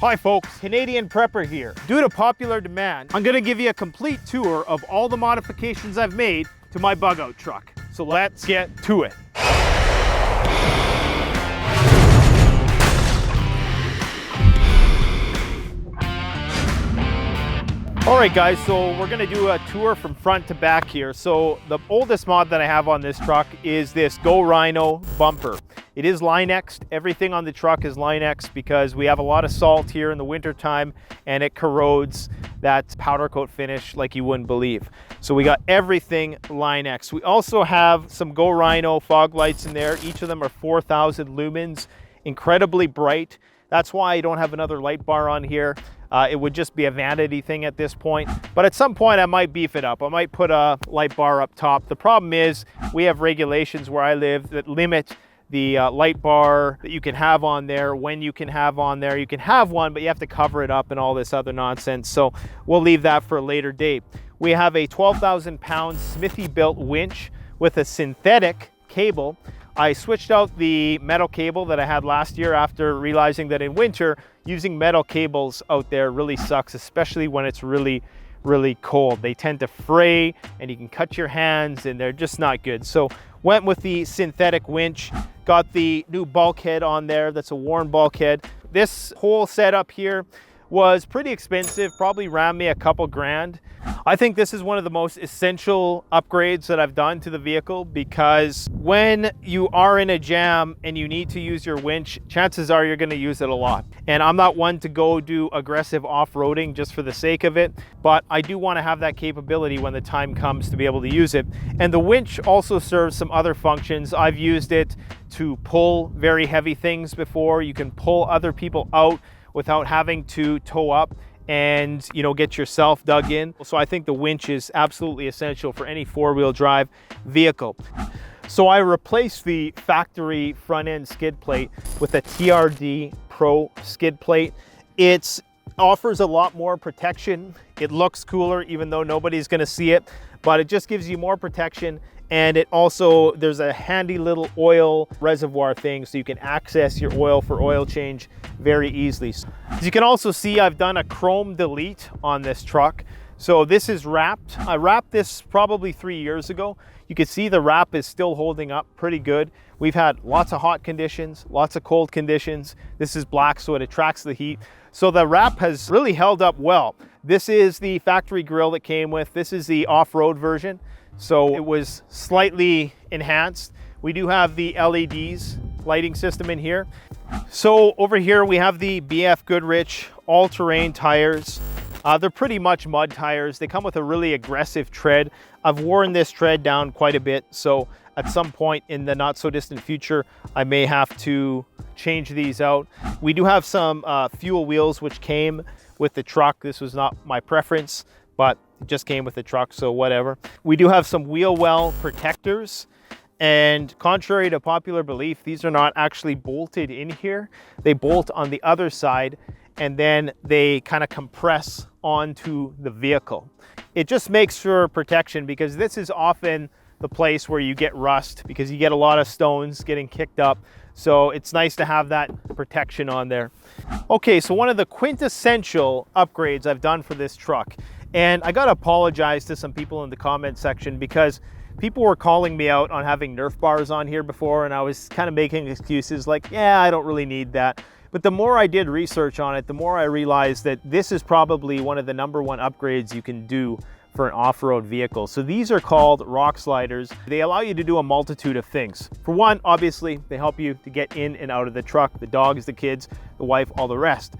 Hi folks, Canadian Prepper here. Due to popular demand, I'm gonna give you a complete tour of all the modifications I've made to my Bugout truck. So let's get to it. All right guys, so we're gonna do a tour from front to back here. So the oldest mod that I have on this truck is this Go Rhino bumper. It is Line-X'd. Everything on the truck is Line-X'd because we have a lot of salt here in the winter time and it corrodes that powder coat finish like you wouldn't believe. So we got everything Line-X. We also have some Go Rhino fog lights in there. Each of them are 4,000 lumens, incredibly bright. That's why I don't have another light bar on here. It would just be a vanity thing at this point. But at some point I might beef it up. I might put a light bar up top. The problem is we have regulations where I live that limit the light bar that you can have on there, when you can have on there. You can have one, but you have to cover it up and all this other nonsense. So we'll leave that for a later date. We have a 12,000 pound Smithy built winch with a synthetic cable. I switched out the metal cable that I had last year after realizing that in winter, using metal cables out there really sucks, especially when it's really cold. They tend to fray and you can cut your hands and they're just not good. So went with the synthetic winch, got the new bulkhead on there. That's a worn bulkhead. This whole setup here was pretty expensive, probably ran me a couple grand. I think this is one of the most essential upgrades that I've done to the vehicle because when you are in a jam and you need to use your winch, chances are you're going to use it a lot. And I'm not one to go do aggressive off-roading just for the sake of it, but I do want to have that capability when the time comes to be able to use it. And the winch also serves some other functions. I've used it to pull very heavy things before. You can pull other people out without having to tow up and get yourself dug in. So I think the winch is absolutely essential for any four-wheel drive vehicle. So I replaced the factory front end skid plate with a TRD Pro skid plate. It offers a lot more protection. It looks cooler even though nobody's gonna see it, but it just gives you more protection. And it also, there's a handy little oil reservoir thing so you can access your oil for oil change very easily. As you can also see, I've done a chrome delete on this truck. So this is wrapped. I wrapped this probably 3 years ago. You can see the wrap is still holding up pretty good. We've had lots of hot conditions, lots of cold conditions. This is black, so it attracts the heat. So the wrap has really held up well. This is the factory grille that came with. This is the off-road version. So it was slightly enhanced. We do have the LEDs lighting system in here. So over here we have the BF Goodrich all-terrain tires. They're pretty much mud tires. They come with a really aggressive tread. I've worn this tread down quite a bit, so at some point in the not so distant future, I may have to change these out. We do have some fuel wheels which came with the truck. This was not my preference, but it just came with the truck, so whatever. We do have some wheel well protectors, and contrary to popular belief, these are not actually bolted in here. They bolt on the other side, and then they kind of compress onto the vehicle. It just makes for protection because this is often the place where you get rust because you get a lot of stones getting kicked up. So it's nice to have that protection on there. Okay, so one of the quintessential upgrades I've done for this truck, and I gotta apologize to some people in the comment section because people were calling me out on having Nerf bars on here before, and I was kind of making excuses like, yeah, I don't really need that. But the more I did research on it, the more I realized that this is probably one of the #1 upgrades you can do for an off-road vehicle. So these are called Rocksliders. They allow you to do a multitude of things. For one, obviously, they help you to get in and out of the truck, the dogs, the kids, the wife, all the rest.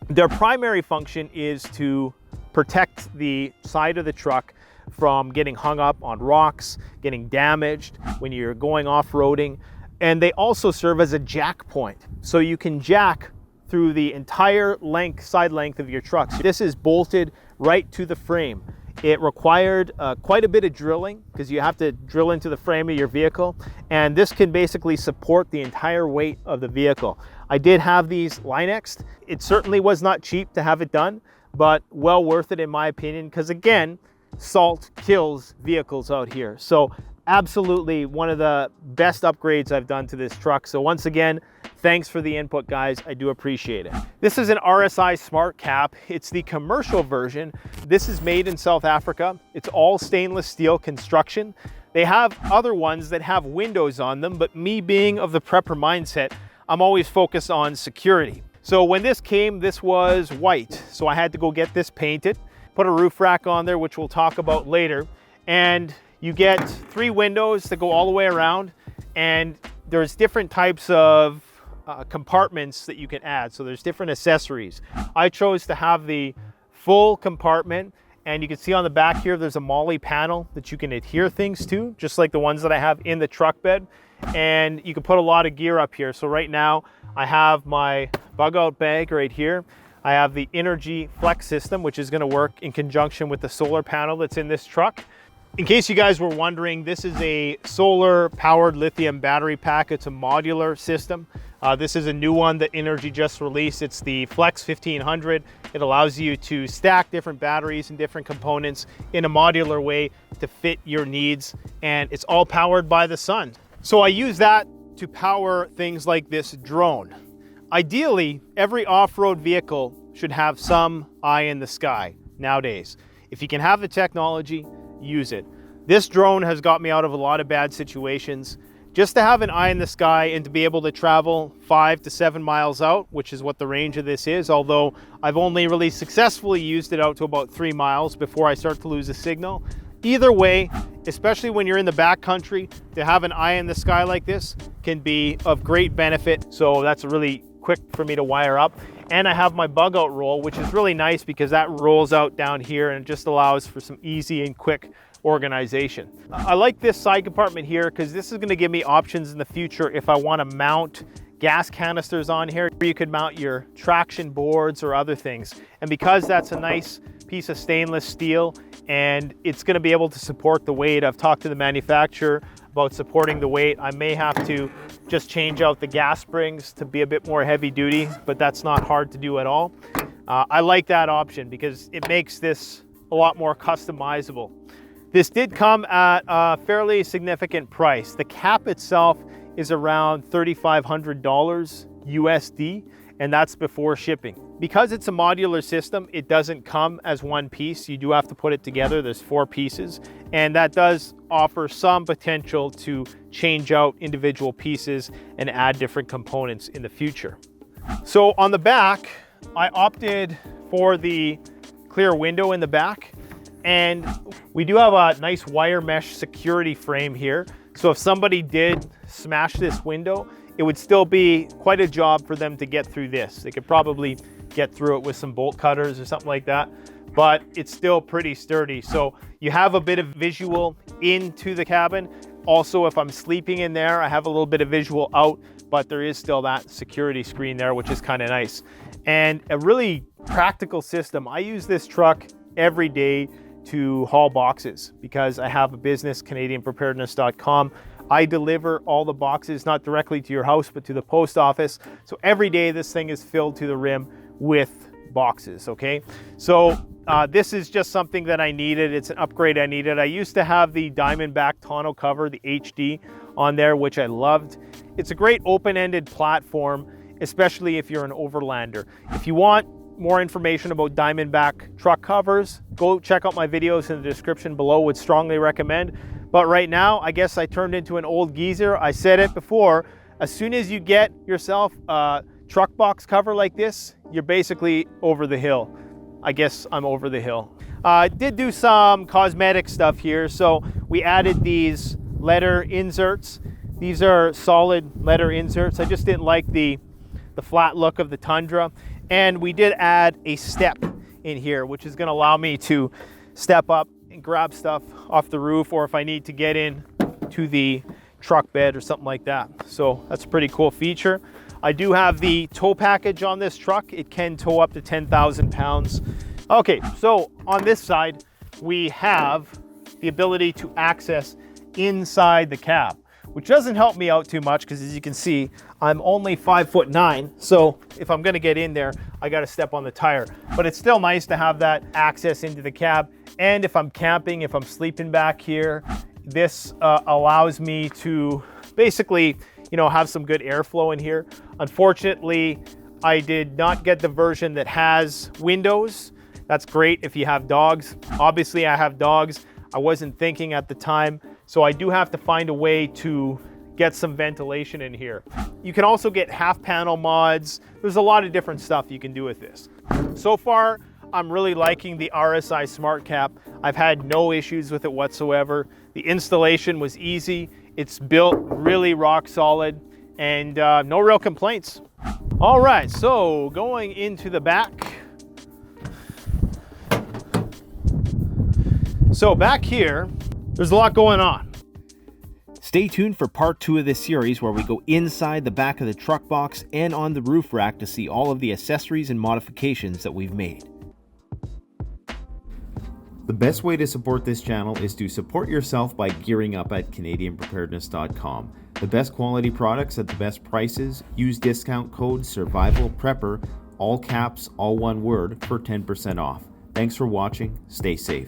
Their primary function is to protect the side of the truck from getting hung up on rocks, getting damaged when you're going off-roading. And they also serve as a jack point. So you can jack through the entire side length of your truck. So this is bolted right to the frame. It required quite a bit of drilling because you have to drill into the frame of your vehicle. And this can basically support the entire weight of the vehicle. I did have these Line-X'd. It certainly was not cheap to have it done, but well worth it in my opinion, because again, salt kills vehicles out here. So absolutely one of the best upgrades I've done to this truck. So once again, Thanks for the input, guys. I do appreciate it. This is an RSI Smartcap. It's the commercial version. This is made in South Africa. It's all stainless steel construction. They have other ones that have windows on them, but me being of the prepper mindset, I'm always focused on security. So when this came, this was white. So I had to go get this painted, put a roof rack on there, which we'll talk about later. And you get 3 windows that go all the way around, and there's different types of compartments that you can add. So there's different accessories. I chose to have the full compartment, and you can see on the back here there's a MOLLE panel that you can adhere things to, just like the ones that I have in the truck bed. And you can put a lot of gear up here. So right now I have my Bugout bag right here. I have the Inergy Flex system, which is going to work in conjunction with the solar panel that's in this truck. In case you guys were wondering, this is a solar powered lithium battery pack. It's a modular system. This is a new one that Inergy just released. It's the Flex 1500. It allows you to stack different batteries and different components in a modular way to fit your needs, and it's all powered by the sun. So I use that to power things like this drone. Ideally, every off-road vehicle should have some eye in the sky nowadays. If you can have the technology, use it. This drone has got me out of a lot of bad situations. Just to have an eye in the sky and to be able to travel 5 to 7 miles out, which is what the range of this is, although I've only really successfully used it out to about 3 miles before I start to lose a signal. Either way, especially when you're in the backcountry, to have an eye in the sky like this can be of great benefit. So that's really quick for me to wire up. And I have my Bugout roll, which is really nice because that rolls out down here and it just allows for some easy and quick organization. I like this side compartment here because this is going to give me options in the future if I want to mount gas canisters on here. You could mount your traction boards or other things. And because that's a nice piece of stainless steel and it's going to be able to support the weight, I've talked to the manufacturer about supporting the weight. I may have to just change out the gas springs to be a bit more heavy duty, but that's not hard to do at all. I like that option because it makes this a lot more customizable. This did come at a fairly significant price. The cap itself is around $3,500 USD, and that's before shipping. Because it's a modular system, it doesn't come as one piece. You do have to put it together. There's 4 pieces, and that does offer some potential to change out individual pieces and add different components in the future. So on the back, I opted for the clear window in the back. And we do have a nice wire mesh security frame here. So if somebody did smash this window, it would still be quite a job for them to get through this. They could probably get through it with some bolt cutters or something like that, but it's still pretty sturdy. So you have a bit of visual into the cabin. Also, if I'm sleeping in there, I have a little bit of visual out, but there is still that security screen there, which is kind of nice. And a really practical system. I use this truck every day to haul boxes because I have a business, CanadianPreparedness.com. I deliver all the boxes, not directly to your house, but to the post office. So every day this thing is filled to the rim with boxes, okay? So this is just something that I needed. It's an upgrade I needed. I used to have the Diamondback tonneau cover, the HD, on there, which I loved. It's a great open-ended platform, especially if you're an overlander. If you want more information about Diamondback truck covers, go check out my videos in the description below. Would strongly recommend. But right now, I guess I turned into an old geezer. I said it before, as soon as you get yourself a truck box cover like this, you're basically over the hill. I guess I'm over the hill. I did do some cosmetic stuff here. So we added these leather inserts. These are solid leather inserts. I just didn't like the flat look of the Tundra. And we did add a step in here, which is going to allow me to step up and grab stuff off the roof, or if I need to get in to the truck bed or something like that. So that's a pretty cool feature. I do have the tow package on this truck. It can tow up to 10,000 pounds. Okay, so on this side, we have the ability to access inside the cab, which doesn't help me out too much because, as you can see, I'm only 5'9". So if I'm going to get in there, I got to step on the tire. But it's still nice to have that access into the cab. And if I'm camping, if I'm sleeping back here, this allows me to basically, you know, have some good airflow in here. Unfortunately, I did not get the version that has windows. That's great if you have dogs. Obviously, I have dogs. I wasn't thinking at the time, so I do have to find a way to get some ventilation in here. You can also get half panel mods. There's a lot of different stuff you can do with this. So far, I'm really liking the RSI Smartcap. I've had no issues with it whatsoever. The installation was easy. It's built really rock solid, and no real complaints. All right, so going into the back. So back here, there's a lot going on. Stay tuned for part 2 of this series where we go inside the back of the truck box and on the roof rack to see all of the accessories and modifications that we've made. The best way to support this channel is to support yourself by gearing up at CanadianPreparedness.com. The best quality products at the best prices. Use discount code SURVIVALPREPPER, all caps, all one word, for 10% off. Thanks for watching. Stay safe.